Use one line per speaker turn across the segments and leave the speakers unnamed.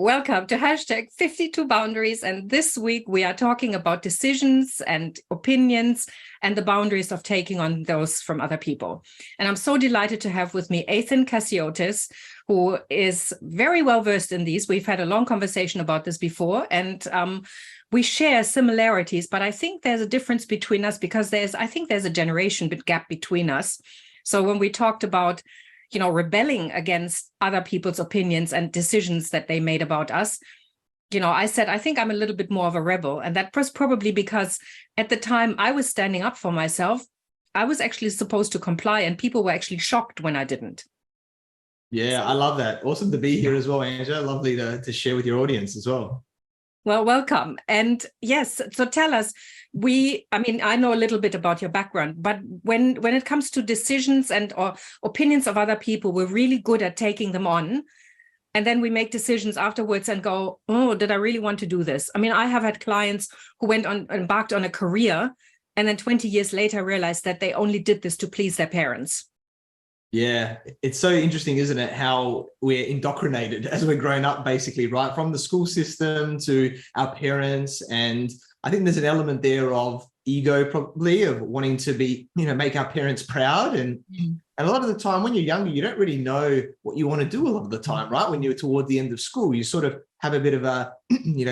Welcome to hashtag 52 Boundaries. And this week we are talking about decisions and opinions and the boundaries of taking on those from other people. And I'm so delighted to have with me Athin Cassiotis, who is very well versed in these. We've had a long conversation about this before, and we share similarities, but I think there's a difference between us because I think there's a generation gap between us. So when we talked about rebelling against other people's opinions and decisions that they made about us, I said, I think I'm a little bit more of a rebel. And that was probably because at the time I was standing up for myself. I was actually supposed to comply, and people were actually shocked when I didn't.
Yeah, I love that. Awesome to be here as well, Angela. Lovely to share with your audience as well.
Well, welcome. And yes, so tell us, I know a little bit about your background, but when it comes to decisions or opinions of other people, we're really good at taking them on. And then we make decisions afterwards and go, oh, did I really want to do this? I have had clients who embarked on a career, and then 20 years later realized that they only did this to please their parents.
Yeah, it's so interesting, isn't it? How we're indoctrinated as we're growing up, basically, right? From the school system to our parents. And I think there's an element there of ego, probably, of wanting to be, make our parents proud. And a lot of the time when you're younger, you don't really know what you want to do a lot of the time, right? When you're toward the end of school, you sort of have a bit of a,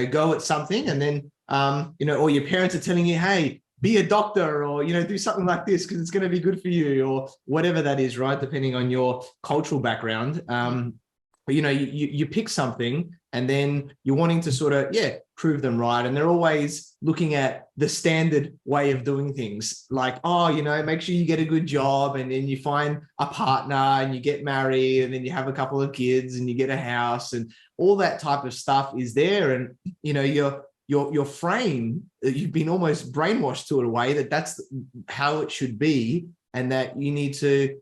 go at something. And then, or your parents are telling you, hey, be a doctor, or, do something like this because it's going to be good for you, or whatever that is, right? Depending on your cultural background. But, you pick something and then you're wanting to sort of, prove them right. And they're always looking at the standard way of doing things, like, oh, make sure you get a good job, and then you find a partner and you get married, and then you have a couple of kids and you get a house, and all that type of stuff is there. And, your frame, you've been almost brainwashed to it a way that's how it should be, and that you need to,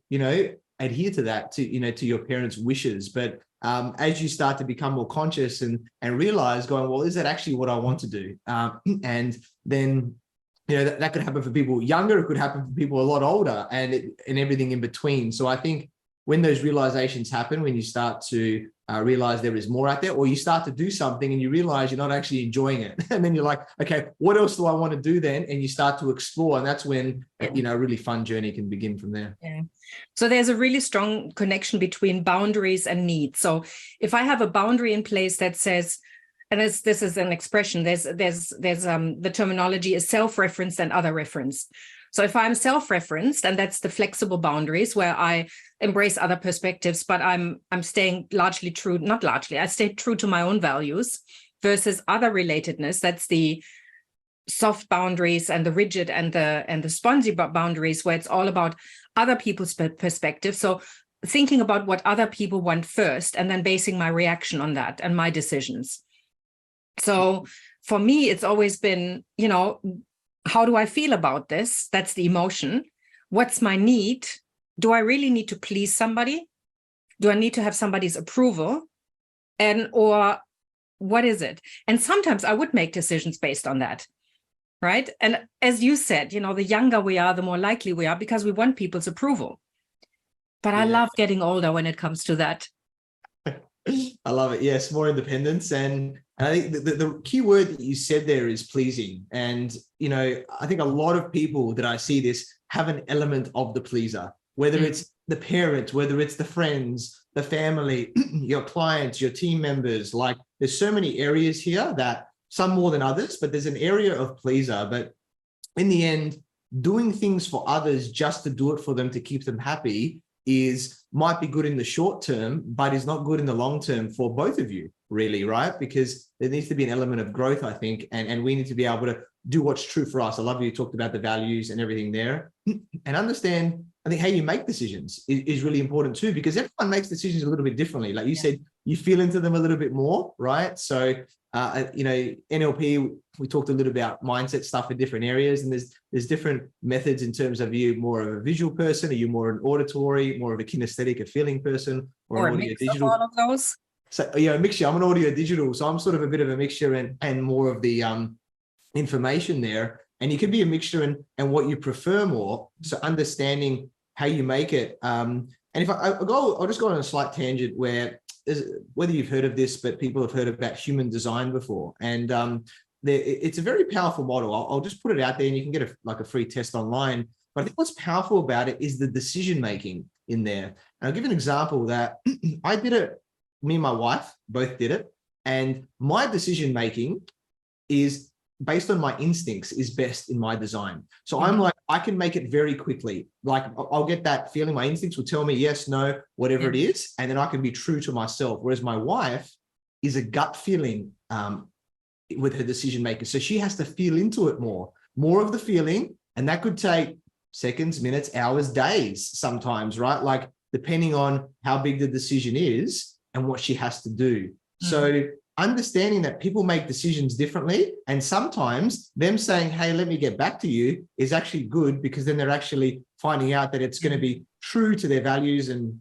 adhere to that, to your parents' wishes. But as you start to become more conscious and realize, going, well, is that actually what I want to do? And then, that could happen for people younger, it could happen for people a lot older, and everything in between. So I think when those realizations happen, when you start to realize there is more out there, or you start to do something and you realize you're not actually enjoying it, and then you're like, okay, what else do I want to do then? And you start to explore, and that's when a really fun journey can begin from there.
Yeah. So there's a really strong connection between boundaries and needs. So if I have a boundary in place that says, and this is an expression, there's the terminology is self-referenced and other referenced. So if I'm self-referenced, and that's the flexible boundaries where I embrace other perspectives, but I'm staying largely true, not largely, I stay true to my own values, versus other relatedness. That's the soft boundaries and the rigid and the spongy boundaries, where it's all about other people's perspective. So thinking about what other people want first, and then basing my reaction on that and my decisions. So for me, it's always been, how do I feel about this? That's the emotion. What's my need? Do I really need to please somebody? Do I need to have somebody's approval? Or what is it? And sometimes I would make decisions based on that, right? And as you said, the younger we are, the more likely we are, because we want people's approval. But I love getting older when it comes to that.
I love it. Yes, more independence. And I think the key word that you said there is pleasing. And, I think a lot of people that I see this have an element of the pleaser, whether it's the parents, whether it's the friends, the family, your clients, your team members. Like, there's so many areas here, that some more than others, but there's an area of pleaser. But in the end, doing things for others just to do it for them, to keep them happy, might be good in the short term, but is not good in the long term for both of you, really, right? Because there needs to be an element of growth, I think, and we need to be able to do what's true for us. I love you talked about the values and everything there, and understand, I think, how you make decisions is really important too, because everyone makes decisions a little bit differently. Like you said, you feel into them a little bit more, right? So, NLP, we talked a little about mindset stuff in different areas, and there's different methods in terms of, you more of a visual person, are you more an auditory, more of a kinesthetic, a feeling person, or an audio digital?
All of those.
So, a mixture. I'm an audio digital, so I'm sort of a bit of a mixture and more of the information there. And you could be a mixture and what you prefer more. So understanding how you make it. And if I'll just go on a slight tangent where whether you've heard of this, but people have heard about human design before. And it's a very powerful model. I'll just put it out there and you can get a free test online. But I think what's powerful about it is the decision-making in there. And I'll give an example that I did it, me and my wife both did it. And my decision-making is based on my instincts is best in my design. So I'm like, I can make it very quickly. Like I'll get that feeling. My instincts will tell me yes, no, whatever it is. And then I can be true to myself. Whereas my wife is a gut feeling with her decision maker. So she has to feel into it more of the feeling. And that could take seconds, minutes, hours, days sometimes, right? Like depending on how big the decision is and what she has to do. So understanding that people make decisions differently, and sometimes them saying, hey, let me get back to you is actually good, because then they're actually finding out that it's going to be true to their values and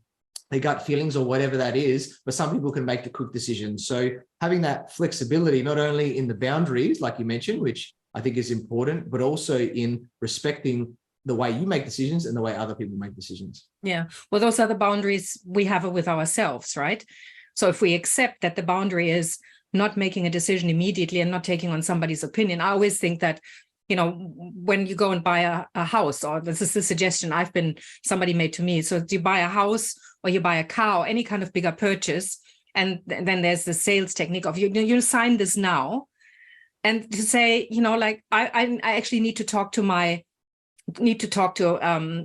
their gut feelings or whatever that is. But some people can make the quick decisions. So having that flexibility, not only in the boundaries, like you mentioned, which I think is important, but also in respecting the way you make decisions and the way other people make decisions.
Yeah. Well, those are the boundaries we have with ourselves, right? So if we accept that the boundary is not making a decision immediately and not taking on somebody's opinion, I always think that, you know, when you go and buy a house, or this is the suggestion somebody made to me. So you buy a house or you buy a car or any kind of bigger purchase. And then there's the sales technique of you sign this now. And to say, you know, like I actually need to talk to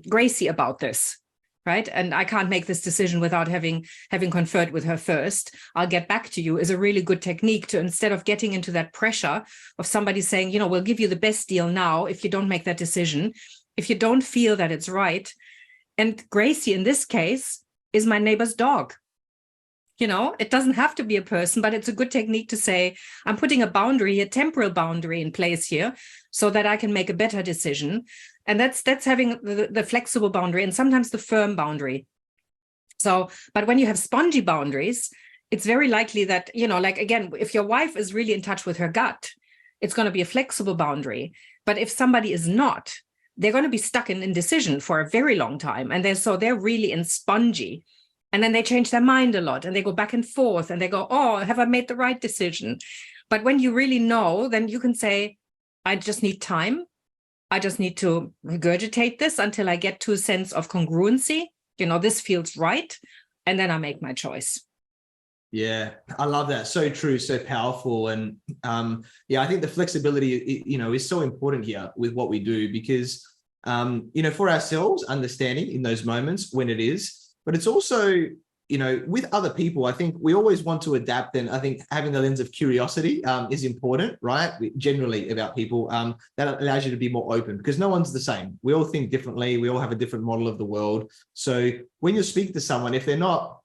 Gracie about this. Right. And I can't make this decision without having conferred with her first. I'll get back to you is a really good technique to, instead of getting into that pressure of somebody saying, you know, we'll give you the best deal now if you don't make that decision, if you don't feel that it's right. And Gracie, in this case, is my neighbor's dog. You know, it doesn't have to be a person, but it's a good technique to say, I'm putting a boundary, a temporal boundary in place here so that I can make a better decision. And that's having the flexible boundary and sometimes the firm boundary. So, but when you have spongy boundaries, it's very likely that, you know, like, again, if your wife is really in touch with her gut, it's going to be a flexible boundary. But if somebody is not, they're going to be stuck in indecision for a very long time. And they're really in spongy. And then they change their mind a lot and they go back and forth and they go, oh, have I made the right decision? But when you really know, then you can say, I just need time. I just need to regurgitate this until I get to a sense of congruency. You know, this feels right. And then I make my choice.
Yeah, I love that. So true, so powerful. And yeah, I think the flexibility, you know, is so important here with what we do, because, you know, for ourselves, understanding in those moments when it is, but it's also, you know, with other people, I think we always want to adapt. And I think having the lens of curiosity is important, right? Generally about people, that allows you to be more open, because no one's the same. We all think differently. We all have a different model of the world. So when you speak to someone, if they're not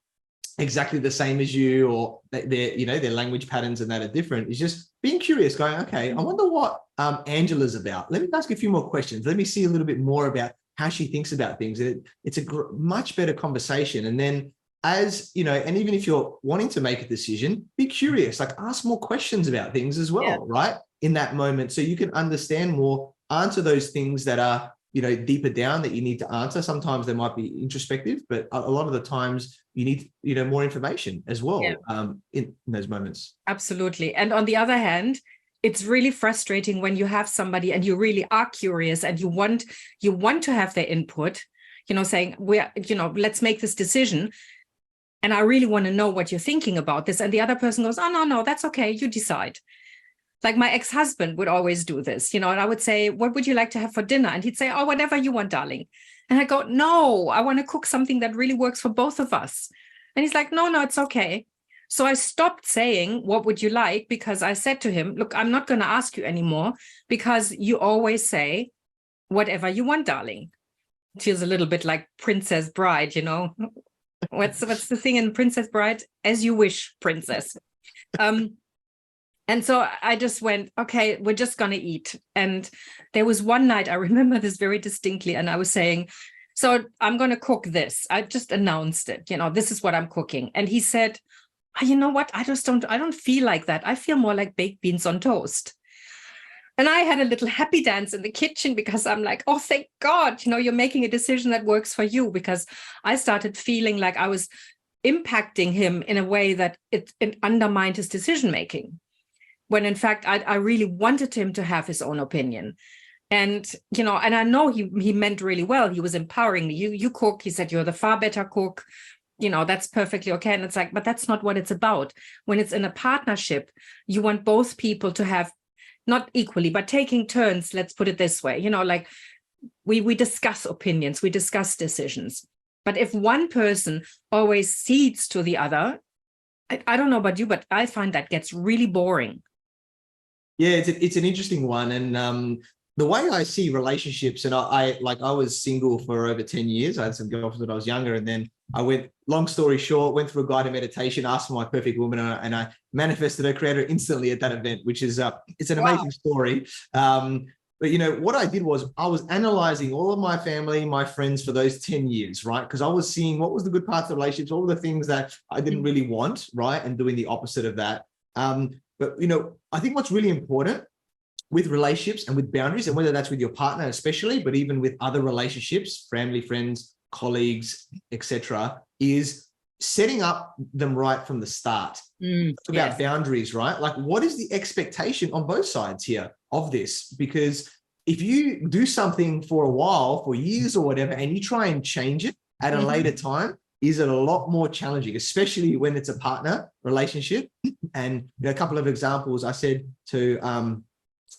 exactly the same as you, or their language patterns and that are different, is just being curious, going, okay, I wonder what Angela's about. Let me ask a few more questions. Let me see a little bit more about how she thinks about things. It's a much better conversation. And then, as you know, and even if you're wanting to make a decision, be curious, like ask more questions about things as well, right? In that moment, so you can understand more, answer those things that are, you know, deeper down that you need to answer. Sometimes they might be introspective, but a lot of the times you need, you know, more information as well in those moments. Absolutely.
And on the other hand, it's really frustrating when you have somebody and you really are curious and you want to have their input, you know, saying, let's make this decision. And I really want to know what you're thinking about this. And the other person goes, oh, no, that's okay. You decide. Like my ex-husband would always do this, you know, and I would say, what would you like to have for dinner? And he'd say, oh, whatever you want, darling. And I go, no, I want to cook something that really works for both of us. And he's like, no, it's okay. So I stopped saying, what would you like? Because I said to him, look, I'm not going to ask you anymore, because you always say, whatever you want, darling. It feels a little bit like Princess Bride, you know. What's the thing in Princess Bride? As you wish, princess. And so I just went, okay, we're just going to eat. And there was one night, I remember this very distinctly, and I was saying, so I'm going to cook this. I just announced it, you know, this is what I'm cooking. And he said, oh, you know what? I don't feel like that. I feel more like baked beans on toast. And I had a little happy dance in the kitchen, because I'm like, oh, thank God, you know, you're making a decision that works for you, because I started feeling like I was impacting him in a way that it undermined his decision making, when in fact I really wanted him to have his own opinion. And and I know he meant really well. He was empowering me. You cook, he said, you're the far better cook, that's perfectly okay. And it's like, but that's not what it's about. When it's in a partnership, you want both people to have, not equally, but taking turns, let's put it this way, like we discuss opinions, we discuss decisions. But if one person always cedes to the other, I don't know about you, but I find that gets really boring.
Yeah, it's an interesting one. And the way I see relationships, and I was single for over 10 years. I had some girlfriends when I was younger, and then I went, long story short, went through a guided meditation, asked for my perfect woman, and I manifested her, created her instantly at that event, which is it's an amazing story. But what I did was I was analyzing all of my family, my friends for those 10 years, right? Because I was seeing what was the good parts of relationships, all the things that I didn't really want, right? And doing the opposite of that. But I think what's really important with relationships and with boundaries, and whether that's with your partner especially, but even with other relationships, family, friends, colleagues, etc., is setting up them right from the start. It's about boundaries, right? Like, what is the expectation on both sides here of this? Because if you do something for a while, for years or whatever, and you try and change it at a later time, is it a lot more challenging, especially when it's a partner relationship. And a couple of examples I said to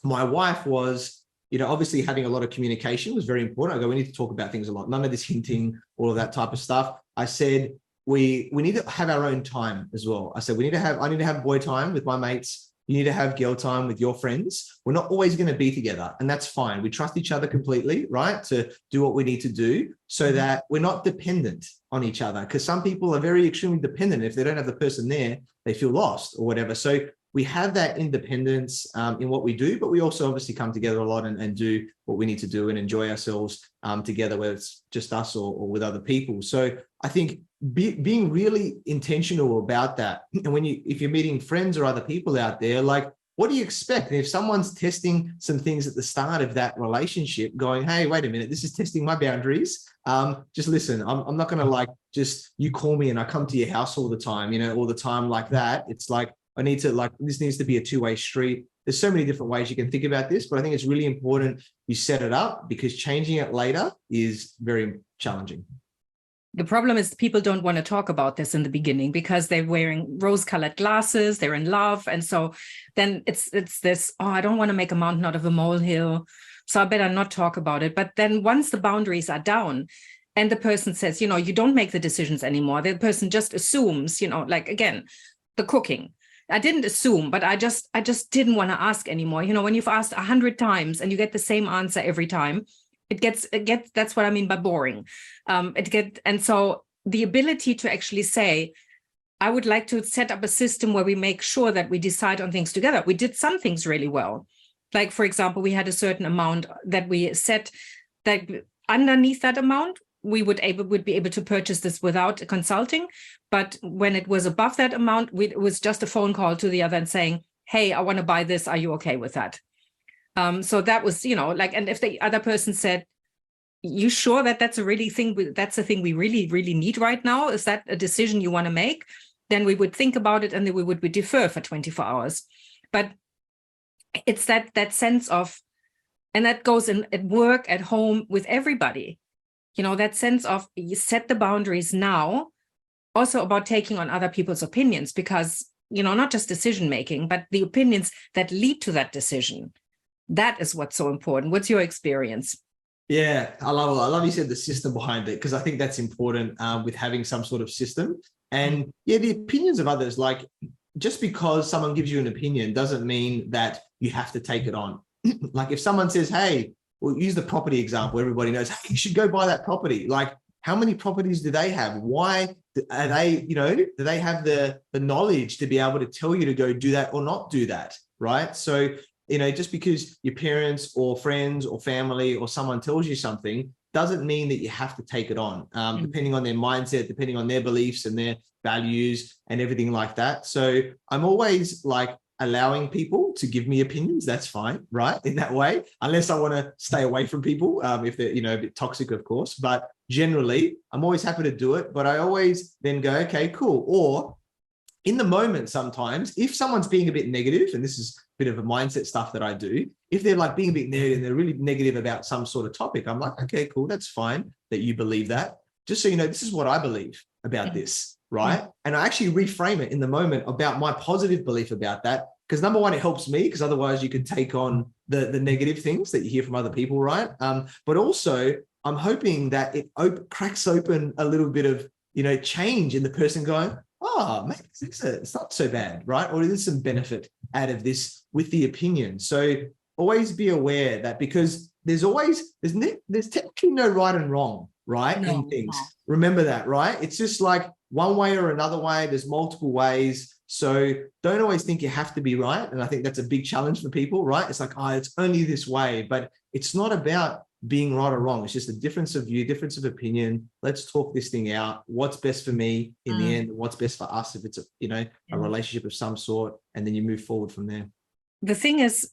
my wife was, obviously having a lot of communication was very important. I go, we need to talk about things a lot. None of this hinting, all of that type of stuff. I said, we need to have our own time as well. I said, I need to have boy time with my mates. You need to have girl time with your friends. We're not always going to be together, and that's fine. We trust each other completely, right? To do what we need to do so that we're not dependent on each other, because some people are very extremely dependent. If they don't have the person there, they feel lost or whatever. So we have that independence in what we do, but we also obviously come together a lot and do what we need to do and enjoy ourselves together, whether it's just us or with other people. So I think being really intentional about that. And if you're meeting friends or other people out there, like, what do you expect? And if someone's testing some things at the start of that relationship, going, hey, wait a minute, this is testing my boundaries. Just listen, I'm not going to just you call me and I come to your house all the time, all the time like that. It's like, this needs to be a two-way street. There's so many different ways you can think about this, but I think it's really important you set it up, because changing it later is very challenging.
The problem is people don't want to talk about this in the beginning because they're wearing rose-colored glasses, they're in love. And so then it's this, I don't want to make a mountain out of a molehill, so I better not talk about it. But then once the boundaries are down and the person says, you don't make the decisions anymore, the person just assumes, again, the cooking. I didn't assume, but I just didn't want to ask anymore. When you've asked 100 times and you get the same answer every time, it gets, that's what I mean by boring. And so the ability to actually say, I would like to set up a system where we make sure that we decide on things together. We did some things really well. Like, for example, we had a certain amount that we set, that underneath that amount, we would be able to purchase this without consulting. But when it was above that amount, it was just a phone call to the other and saying, hey, I want to buy this. Are you okay with that? So that was, and if the other person said, you sure that that's a thing we really, really need right now? Is that a decision you want to make? Then we would think about it and then we would defer for 24 hours. But it's that sense of, and that goes in at work, at home, with everybody. That sense of, you set the boundaries now, also about taking on other people's opinions, because, not just decision making, but the opinions that lead to that decision. That is what's so important. What's your experience?
Yeah, I love you said the system behind it, because I think that's important with having some sort of system. And yeah, the opinions of others, like, just because someone gives you an opinion doesn't mean that you have to take it on. Like, if someone says, hey, we'll use the property example, everybody knows, hey, you should go buy that property. Like, how many properties do they have? Why are they, do they have the knowledge to be able to tell you to go do that or not do that, right? So, just because your parents or friends or family or someone tells you something doesn't mean that you have to take it on, depending on their mindset, depending on their beliefs and their values and everything like that. So I'm always like allowing people to give me opinions, that's fine, right? In that way, unless I want to stay away from people, if they're, a bit toxic, of course. But generally, I'm always happy to do it. But I always then go, okay, cool. Or in the moment, sometimes if someone's being a bit negative, and this is a bit of a mindset stuff that I do, if they're like being a bit negative and they're really negative about some sort of topic, I'm like, okay, cool, that's fine that you believe that. Just so you know, this is what I believe about this, right? And I actually reframe it in the moment about my positive belief about that. Because number one, it helps me, because otherwise you could take on the negative things that you hear from other people, right? But also, I'm hoping that it cracks open a little bit of, change in the person going, oh, maybe it's not so bad, right? Or there's some benefit out of this with the opinion. So always be aware that, because there's technically no right and wrong, right? In things. No. Remember that, right? It's just like one way or another way. There's multiple ways. So don't always think you have to be right. And I think that's a big challenge for people, right? It's like, it's only this way, but it's not about being right or wrong. It's just a difference of view, difference of opinion. Let's talk this thing out. What's best for me in the end? What's best for us if it's a relationship of some sort, and then you move forward from there.
The thing is,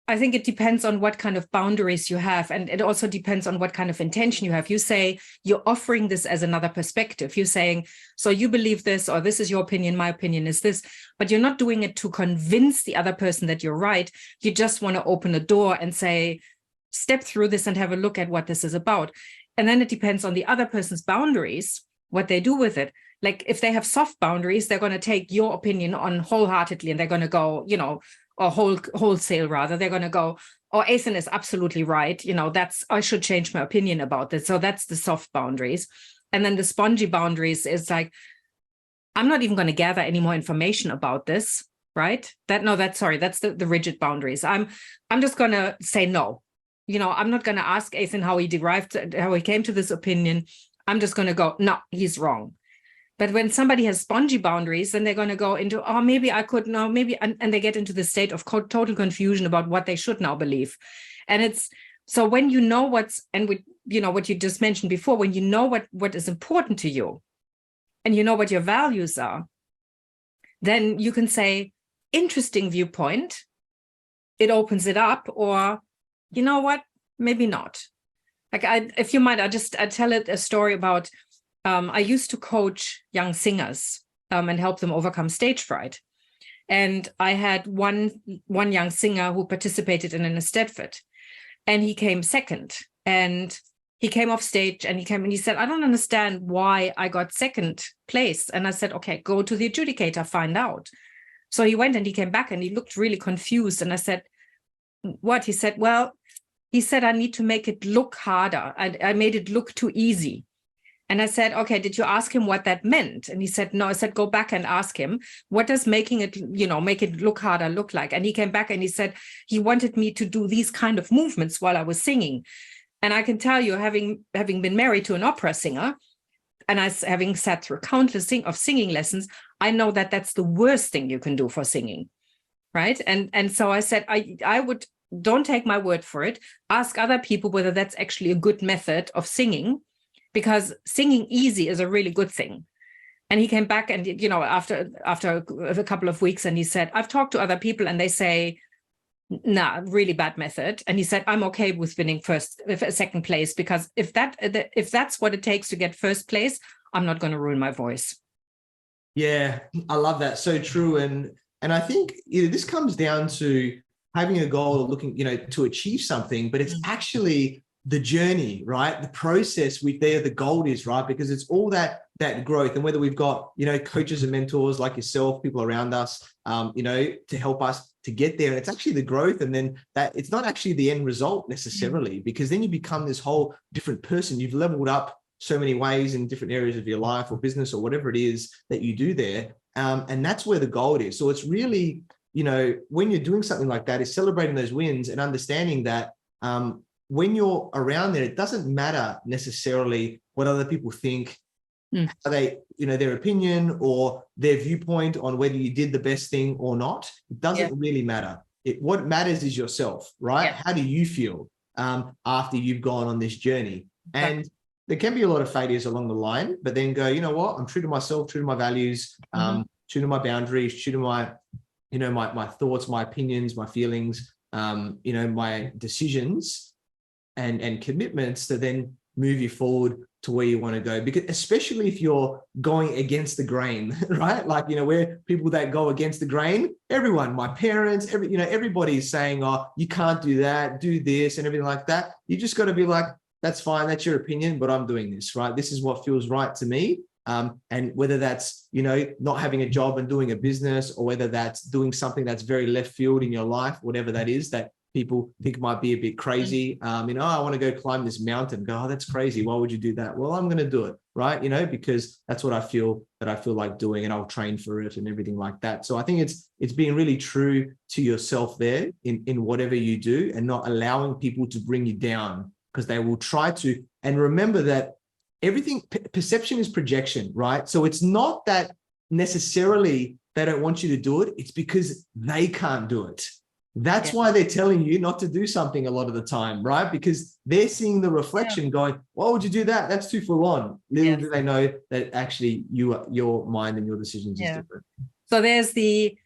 I think it depends on what kind of boundaries you have. And it also depends on what kind of intention you have. You say you're offering this as another perspective. You're saying, so you believe this, or this is your opinion, my opinion is this, but you're not doing it to convince the other person that you're right. You just want to open a door and say, step through this and have a look at what this is about. And then it depends on the other person's boundaries, what they do with it. Like if they have soft boundaries, they're going to take your opinion on wholeheartedly, and they're going to go, or wholesale rather, they're going to go, oh, Athin is absolutely right. I should change my opinion about this. So that's the soft boundaries. And then the spongy boundaries is like, I'm not even going to gather any more information about this, right? That's the rigid boundaries. I'm just going to say no. I'm not going to ask Athin how he came to this opinion. I'm just going to go, no, he's wrong. But when somebody has spongy boundaries, then they're going to go into, oh, maybe I could know, maybe, and they get into the state of total confusion about what they should now believe. And it's, so when you know what you just mentioned before, when you know what is important to you, and you know what your values are, then you can say, interesting viewpoint, it opens it up, or, you know what, maybe not. Like if you mind, I tell it a story about, I used to coach young singers and help them overcome stage fright. And I had one young singer who participated in an estate, and he came second. And he came off stage and he said, I don't understand why I got second place. And I said, okay, go to the adjudicator, find out. So he went and he came back and he looked really confused. And I said, what? He said, I need to make it look harder. I made it look too easy. And I said, okay, did you ask him what that meant? And he said, no. I said, go back and ask him, what does making it, make it look harder look like? And he came back and he said, he wanted me to do these kind of movements while I was singing. And I can tell you, having been married to an opera singer, and having sat through countless singing lessons, I know that that's the worst thing you can do for singing, right? And so I said, I would, don't take my word for it. Ask other people whether that's actually a good method of singing, because singing easy is a really good thing. And he came back and, after a couple of weeks, and he said, I've talked to other people and they say, nah, really bad method. And he said, I'm okay with winning second place, because if that's what it takes to get first place, I'm not going to ruin my voice.
Yeah, I love that. So true. And I think this comes down to having a goal, looking, to achieve something, but it's actually the journey, right? The process the goal is, right? Because it's all that growth. And whether we've got, coaches and mentors like yourself, people around us, to help us to get there. And it's actually the growth. And then that it's not actually the end result necessarily, because then you become this whole different person. You've leveled up so many ways in different areas of your life or business or whatever it is that you do there. And that's where the goal is. So it's really, when you're doing something like that, is celebrating those wins and understanding that, when you're around there, it doesn't matter necessarily what other people think, are they, their opinion or their viewpoint on whether you did the best thing or not. It doesn't really matter. What matters is yourself, right? Yeah. How do you feel after you've gone on this journey? And there can be a lot of failures along the line, but then go, you know what? I'm true to myself, true to my values, true to my boundaries, true to my my thoughts, my opinions, my feelings, my decisions and commitments to then move you forward to where you want to go. Because especially if you're going against the grain, right? Like, where people that go against the grain, everyone, my parents, everybody's saying, oh, you can't do that, do this and everything like that. You just got to be like, that's fine, that's your opinion, but I'm doing this, right? This is what feels right to me. And whether that's, not having a job and doing a business, or whether that's doing something that's very left field in your life, whatever that is, that people think might be a bit crazy. I want to go climb this mountain. Go, oh, that's crazy. Why would you do that? Well, I'm going to do it, right? Because that's what I feel like doing, and I'll train for it and everything like that. So I think it's being really true to yourself there in whatever you do, and not allowing people to bring you down, because they will try to. And remember that everything, perception is projection, right? So it's not that necessarily they don't want you to do it. It's because they can't do it. That's why they're telling you not to do something a lot of the time, right? Because they're seeing the reflection going, why would you do that? That's too full on. Little do they know that actually your mind and your decisions is different.
So there's the,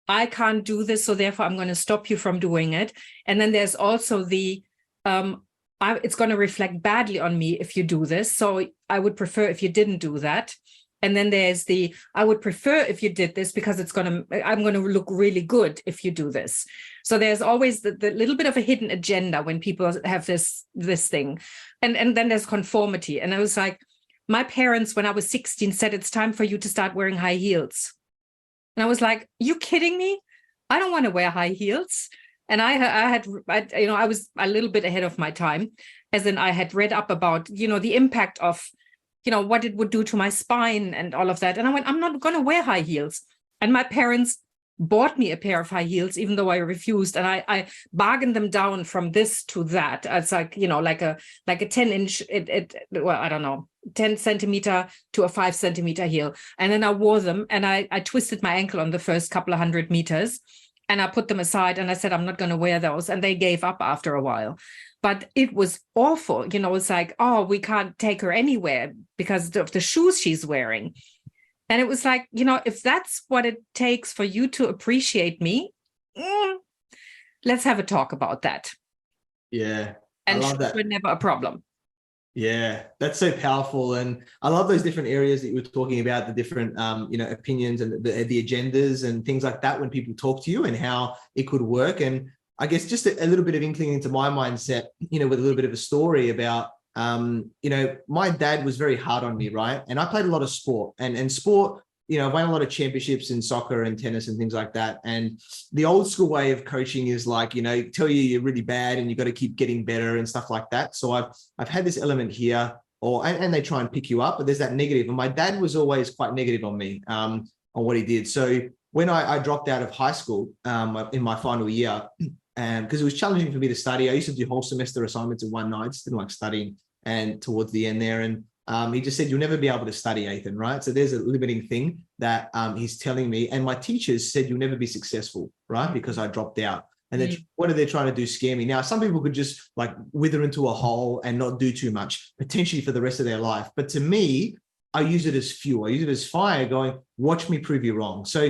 I can't do this, so therefore I'm going to stop you from doing it. And then there's also the, it's going to reflect badly on me if you do this, so I would prefer if you didn't do that. And then there's the, I would prefer if you did this because I'm going to look really good if you do this. So there's always the little bit of a hidden agenda when people have this thing. And then there's conformity. And I was like, my parents, when I was 16, said it's time for you to start wearing high heels. And I was like, you kidding me? I don't want to wear high heels. And I was a little bit ahead of my time, as in I had read up about, the impact of, what it would do to my spine and all of that. And I went, I'm not going to wear high heels. And my parents bought me a pair of high heels, even though I refused. And I bargained them down from this to that. It's like, like a 10-inch, well, I don't know, 10 centimeter to a 5 centimeter heel. And then I wore them, and I twisted my ankle on the first couple of 100 meters. And I put them aside, and I said, I'm not going to wear those. And they gave up after a while. But it was awful. It's like, oh, we can't take her anywhere because of the shoes she's wearing. And it was like, if that's what it takes for you to appreciate me, let's have a talk about that.
Yeah.
And
I love that.
Were never a problem.
Yeah, that's so powerful. And I love those different areas that you were talking about, the different, opinions and the agendas and things like that when people talk to you, and how it could work. And I guess just a little bit of inkling into my mindset, with a little bit of a story about, my dad was very hard on me, right? And I played a lot of sport, and sport, I won a lot of championships in soccer and tennis and things like that. And the old school way of coaching is like, tell you you're really bad and you got to keep getting better and stuff like that. So I've had this element here, and they try and pick you up, but there's that negative. And my dad was always quite negative on me, on what he did. So when I dropped out of high school, in my final year, because it was challenging for me to study, I used to do whole semester assignments in one night. I just didn't like studying. And towards the end there, and he just said, you'll never be able to study, Athin, right? So there's a limiting thing that he's telling me. And my teachers said, you'll never be successful, right? Because I dropped out. And then what are they trying to do? Scare me. Now, some people could just like wither into a hole and not do too much, potentially for the rest of their life. But to me, I use it as fuel. I use it as fire, going, watch me prove you wrong. So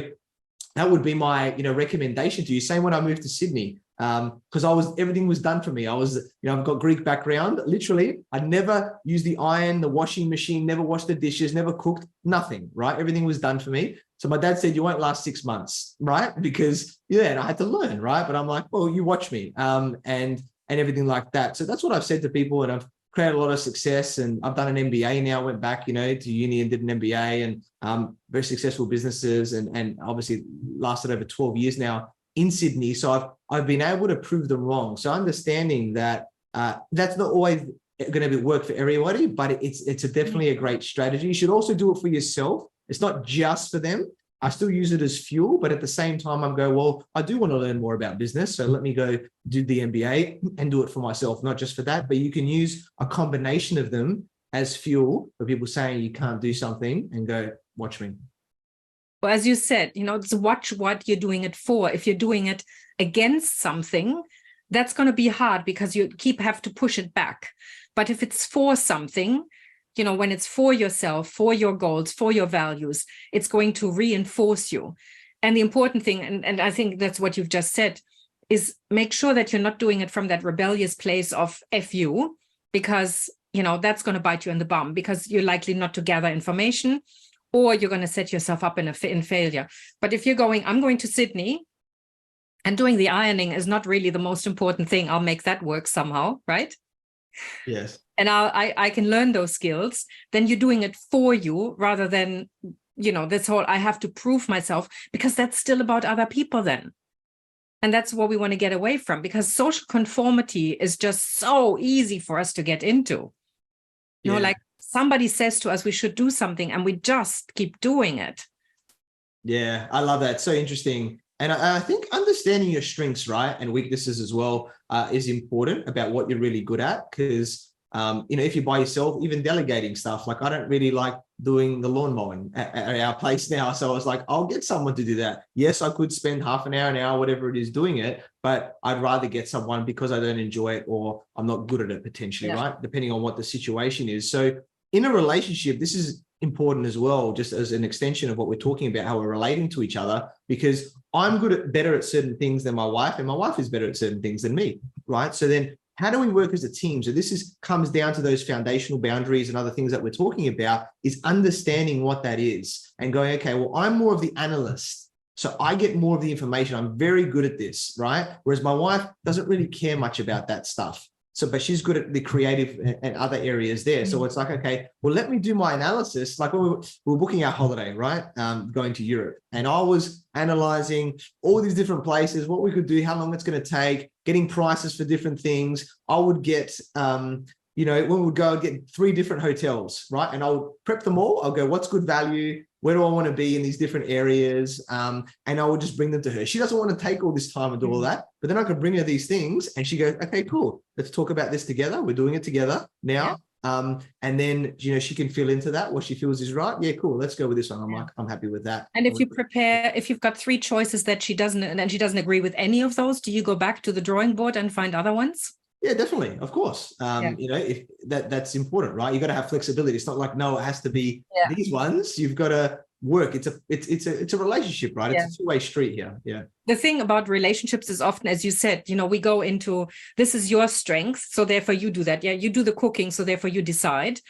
that would be my, recommendation to you. Same when I moved to Sydney. Because everything was done for me. I was, I've got Greek background. Literally, I never used the iron, the washing machine, never washed the dishes, never cooked, nothing, right? Everything was done for me. So my dad said, you won't last 6 months, right? Because, and I had to learn, right? But I'm like, well, you watch me, and everything like that. So that's what I've said to people, and I've created a lot of success, and I've done an MBA now, went back, to uni and did an MBA, and very successful businesses, and obviously lasted over 12 years now in Sydney. So I've been able to prove them wrong. So understanding that that's not always going to work for everybody, but it's definitely a great strategy. You should also do it for yourself. It's not just for them. I still use it as fuel, but at the same time, I'm going, well, I do want to learn more about business. So let me go do the MBA and do it for myself, not just for that, but you can use a combination of them as fuel for people saying you can't do something, and go, watch me.
Well, as you said, it's watch what you're doing it for. If you're doing it against something, that's going to be hard because you have to push it back. But if it's for something, when it's for yourself, for your goals, for your values, it's going to reinforce you. And the important thing, and I think that's what you've just said, is make sure that you're not doing it from that rebellious place of F you, because, that's going to bite you in the bum, because you're likely not to gather information, or you're going to set yourself up in failure. But if you're going, I'm going to Sydney, and doing the ironing is not really the most important thing. I'll make that work somehow, right?
Yes.
And I can learn those skills. Then you're doing it for you rather than, this whole, I have to prove myself, because that's still about other people then. And that's what we want to get away from, because social conformity is just so easy for us to get into. Like somebody says to us, we should do something, and we just keep doing it.
Yeah, I love that. So interesting. And I think understanding your strengths, right, and weaknesses as well, is important about what you're really good at. Because, if you're by yourself, even delegating stuff, like I don't really like doing the lawn mowing at our place now. So I was like, I'll get someone to do that. Yes, I could spend half an hour, whatever it is doing it, but I'd rather get someone because I don't enjoy it, or I'm not good at it potentially, right? Depending on what the situation is. So in a relationship, this is important as well, just as an extension of what we're talking about, how we're relating to each other, because I'm better at certain things than my wife, and my wife is better at certain things than me, right? So then how do we work as a team? So this comes down to those foundational boundaries and other things that we're talking about, is understanding what that is and going, okay, well, I'm more of the analyst, so I get more of the information. I'm very good at this, right? Whereas my wife doesn't really care much about that stuff. So, but she's good at the creative and other areas there. So it's like, okay, well, let me do my analysis. Like when we were booking our holiday, right? Going to Europe. And I was analyzing all these different places, what we could do, how long it's going to take, getting prices for different things. I would get, when we would go, I'd get 3 different hotels, right? And I'll prep them all. I'll go, what's good value? Where do I want to be in these different areas? And I would just bring them to her. She doesn't want to take all this time and do all that, but then I could bring her these things and she goes, okay, cool. Let's talk about this together. We're doing it together now. Yeah. And then, she can feel into that. What she feels is right. Yeah, cool. Let's go with this one. I'm like, I'm happy with that.
And if you've got 3 choices that she doesn't agree with any of those, do you go back to the drawing board and find other ones?
Yeah, definitely. Of course. If that's important, right? You got to have flexibility. It's not like, no, it has to be these ones. You've got to work. It's a relationship, right? It's a 2-way street here. Yeah.
The thing about relationships is often, as you said, we go into, this is your strength, so therefore you do that. Yeah, you do the cooking, so therefore you decide.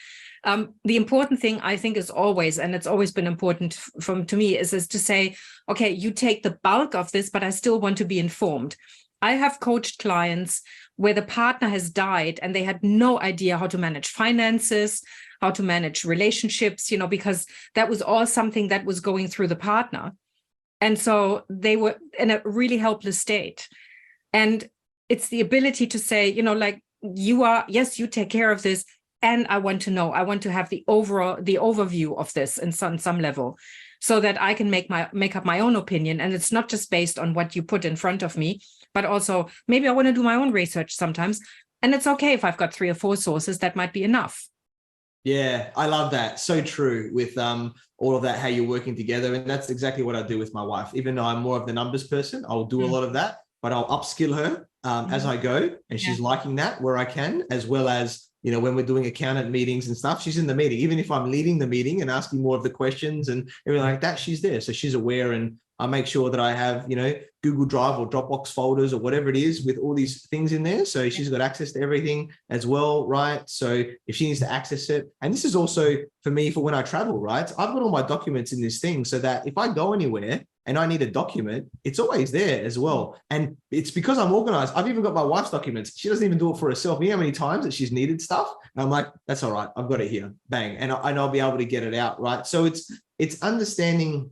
The important thing, I think, is always, and it's always been important to me, is to say, okay, you take the bulk of this, but I still want to be informed. I have coached clients where the partner has died and they had no idea how to manage finances, how to manage relationships, because that was all something that was going through the partner. And so they were in a really helpless state. And it's the ability to say, like, you take care of this. And I want to have the overview of this in some level, so that I can make up my own opinion. And it's not just based on what you put in front of me, but also maybe I want to do my own research sometimes. And it's okay if I've got 3 or 4 sources, that might be enough.
Yeah, I love that. So true with all of that, how you're working together. And that's exactly what I do with my wife. Even though I'm more of the numbers person, I'll do a lot of that, but I'll upskill her as I go. And she's liking that where I can, as well as, when we're doing accountant meetings and stuff, she's in the meeting. Even if I'm leading the meeting and asking more of the questions and everything like that, she's there. So she's aware, and I make sure that I have, Google Drive or Dropbox folders or whatever it is with all these things in there. So she's got access to everything as well, right? So if she needs to access it, and this is also for me for when I travel, right? I've got all my documents in this thing so that if I go anywhere and I need a document, it's always there as well. And it's because I'm organized. I've even got my wife's documents. She doesn't even do it for herself. You know how many times that she's needed stuff? And I'm like, that's all right. I've got it here. Bang. And I'll be able to get it out, right? So it's understanding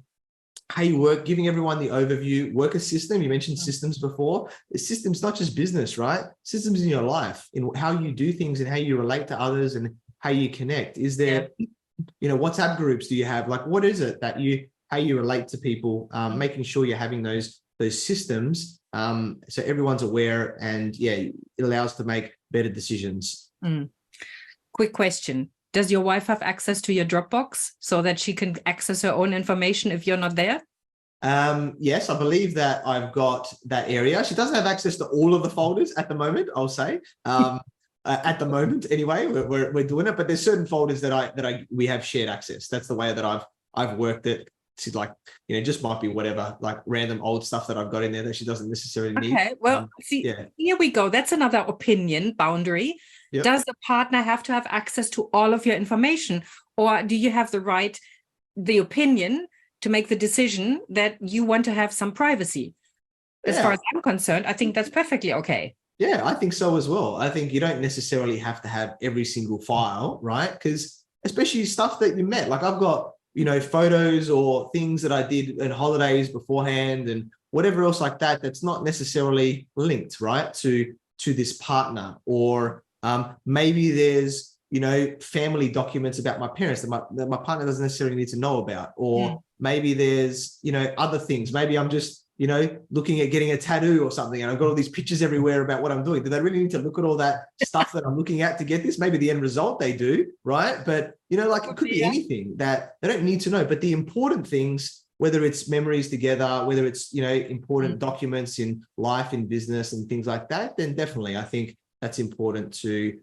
how you work, giving everyone the overview, work a system. You mentioned systems before. Systems, not just business, right? Systems in your life, in how you do things and how you relate to others and how you connect. Is there, WhatsApp groups do you have? Like, what is it that how you relate to people, making sure you're having those systems so everyone's aware, and it allows to make better decisions.
Quick question. Does your wife have access to your Dropbox so that she can access her own information if you're not there?
Yes, I believe that I've got that area. She doesn't have access to all of the folders at the moment, I'll say. At the moment, anyway, we're doing it. But there's certain folders that we have shared access. That's the way that I've worked it. she's like, just might be whatever, like random old stuff that I've got in there that she doesn't necessarily need.
Okay, well, here we go. That's another opinion boundary. Yep. Does the partner have to have access to all of your information, or do you have the opinion to make the decision that you want to have some privacy? As far as I'm concerned, I think that's perfectly okay.
Yeah, I think so as well. I think you don't necessarily have to have every single file, right? Because especially stuff that you met, like I've got, photos or things that I did in holidays beforehand and whatever else like that, that's not necessarily linked, right, to this partner. Or maybe there's, family documents about my parents that my partner doesn't necessarily need to know about. Or maybe there's, other things. Maybe I'm just, looking at getting a tattoo or something, and I've got all these pictures everywhere about what I'm doing. Do they really need to look at all that stuff that I'm looking at to get this? Maybe the end result they do, right? But, like it could be anything that they don't need to know. But the important things, whether it's memories together, whether it's, important documents in life, in business and things like that, then definitely I think that's important to,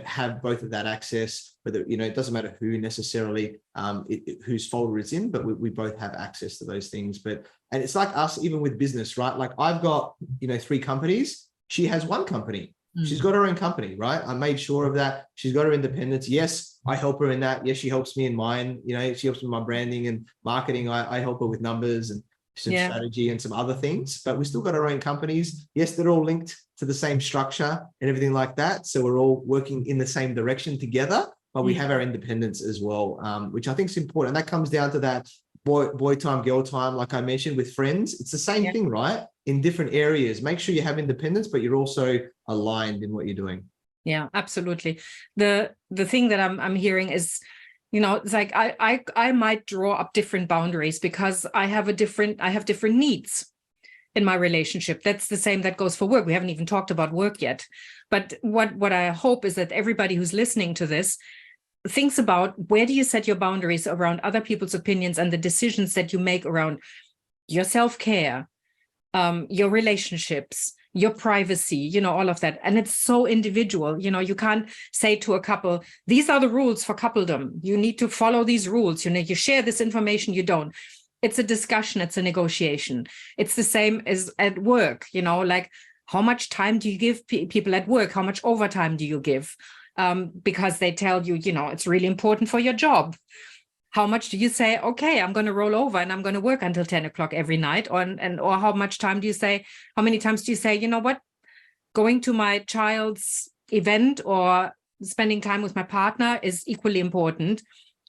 have both of that access, whether, it doesn't matter who necessarily, whose folder it's in, but we both have access to those things. And it's like us, even with business, right? Like I've got, 3 companies. She has 1 company. She's got her own company, right? I made sure of that. She's got her independence. Yes, I help her in that. Yes, she helps me in mine. She helps me with my branding and marketing. I help her with numbers and some strategy and some other things, but we still got our own companies. Yes, they're all linked to the same structure and everything like that. So we're all working in the same direction together, but we have our independence as well, which I think is important. And that comes down to that boy time, girl time, like I mentioned with friends. It's the same thing, right? In different areas. Make sure you have independence, but you're also aligned in what you're doing.
Yeah, absolutely. The thing that I'm hearing is, it's like I might draw up different boundaries because I have different needs in my relationship. That's the same that goes for work. We haven't even talked about work yet. But what I hope is that everybody who's listening to this thinks about, where do you set your boundaries around other people's opinions and the decisions that you make around your self-care, your relationships, your privacy, all of that. And it's so individual. You can't say to a couple, these are the rules for coupledom. You need to follow these rules. You share this information, you don't. It's a discussion, it's a negotiation. It's the same as at work, like how much time do you give people at work? How much overtime do you give? Because they tell you, it's really important for your job. How much do you say, okay, I'm going to roll over and I'm going to work until 10 o'clock every night? Or how much time do you say, how many times do you say, what, going to my child's event or spending time with my partner is equally important.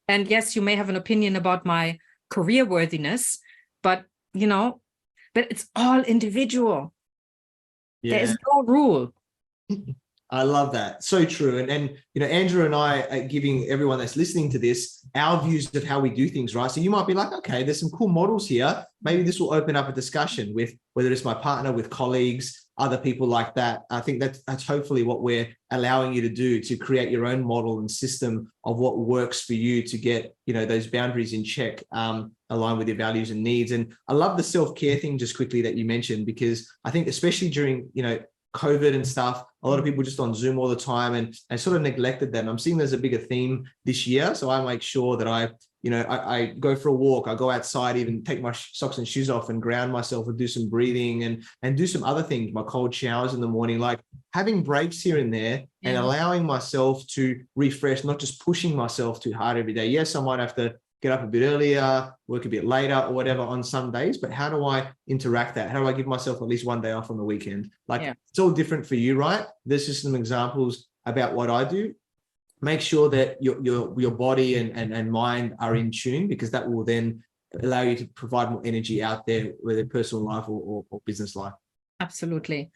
And yes, you may have an opinion about my career worthiness, but, but it's all individual. Yeah. There is no rule.
I love that. So true. And Andrew and I are giving everyone that's listening to this our views of how we do things, right? So you might be like, okay, there's some cool models here. Maybe this will open up a discussion with whether it's my partner, with colleagues, other people like that. I think that's hopefully what we're allowing you to do, to create your own model and system of what works for you to get, those boundaries in check, aligned with your values and needs. And I love the self-care thing just quickly that you mentioned, because I think especially during, COVID and stuff, a lot of people just on Zoom all the time and sort of neglected that. And I'm seeing there's a bigger theme this year. So I make sure that I go for a walk, I go outside, even take my socks and shoes off and ground myself and do some breathing and do some other things, my cold showers in the morning, like having breaks here and there and allowing myself to refresh, not just pushing myself too hard every day. Yes, I might have to get up a bit earlier, work a bit later or whatever on some days, but how do I interact that? How do I give myself at least one day off on the weekend? It's all different for you, right? There's just some examples about what I do. Make sure that your body and mind are in tune, because that will then allow you to provide more energy out there, whether personal life or business life.
Absolutely.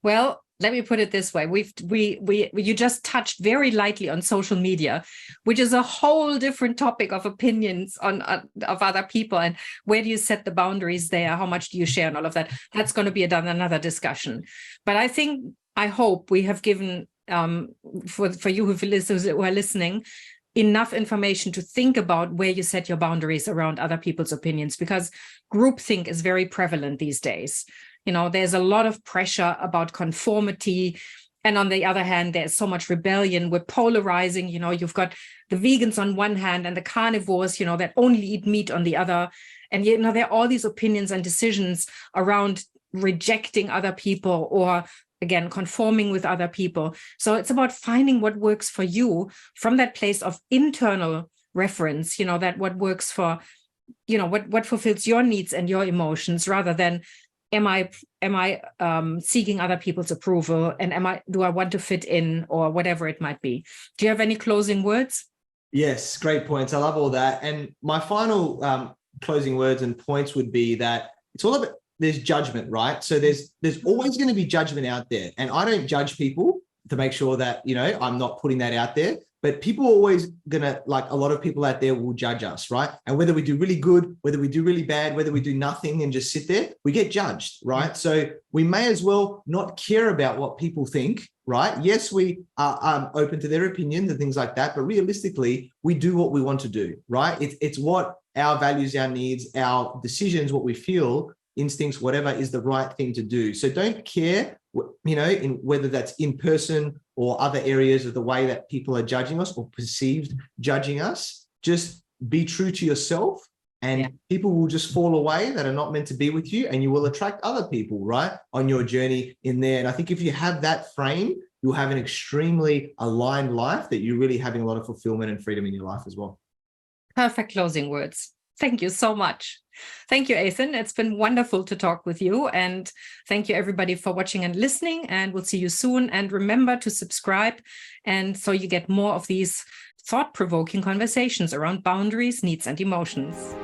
Well, let me put it this way. You just touched very lightly on social media, which is a whole different topic of opinions of other people. And where do you set the boundaries there? How much do you share and all of that? That's going to be another discussion. But I hope we have given, for you who are listening, enough information to think about where you set your boundaries around other people's opinions, because groupthink is very prevalent these days. There's a lot of pressure about conformity And on the other hand, there's so much rebellion. We're polarizing, you've got the vegans on one hand and the carnivores, that only eat meat on the other. And, there are all these opinions and decisions around rejecting other people or, again, conforming with other people. So it's about finding what works for you from that place of internal reference, that what works for, what fulfills your needs and your emotions, rather than am I seeking other people's approval, and do I want to fit in, or whatever it might be. Do you have any closing words?
Yes, great points. I love all that. And my final closing words and points would be that it's all about, there's judgment, right? So there's always going to be judgment out there. And I don't judge people to make sure that, I'm not putting that out there. But people are always going to, like, a lot of people out there will judge us, right? And whether we do really good, whether we do really bad, whether we do nothing and just sit there, we get judged, right? So we may as well not care about what people think, right? Yes, we are open to their opinions and things like that, but realistically, we do what we want to do, right? It's what our values, our needs, our decisions, what we feel, instincts, whatever is the right thing to do. So don't care, in whether that's in person or other areas of the way that people are judging us or perceived judging us. Just be true to yourself, and people will just fall away that are not meant to be with you, and you will attract other people, right, on your journey in there. And I think if you have that frame, you'll have an extremely aligned life, that you're really having a lot of fulfillment and freedom in your life as well.
Perfect closing words. Thank you so much. Thank you, Athin. It's been wonderful to talk with you. And thank you, everybody, for watching and listening. And we'll see you soon. And remember to subscribe, and so you get more of these thought-provoking conversations around boundaries, needs, and emotions.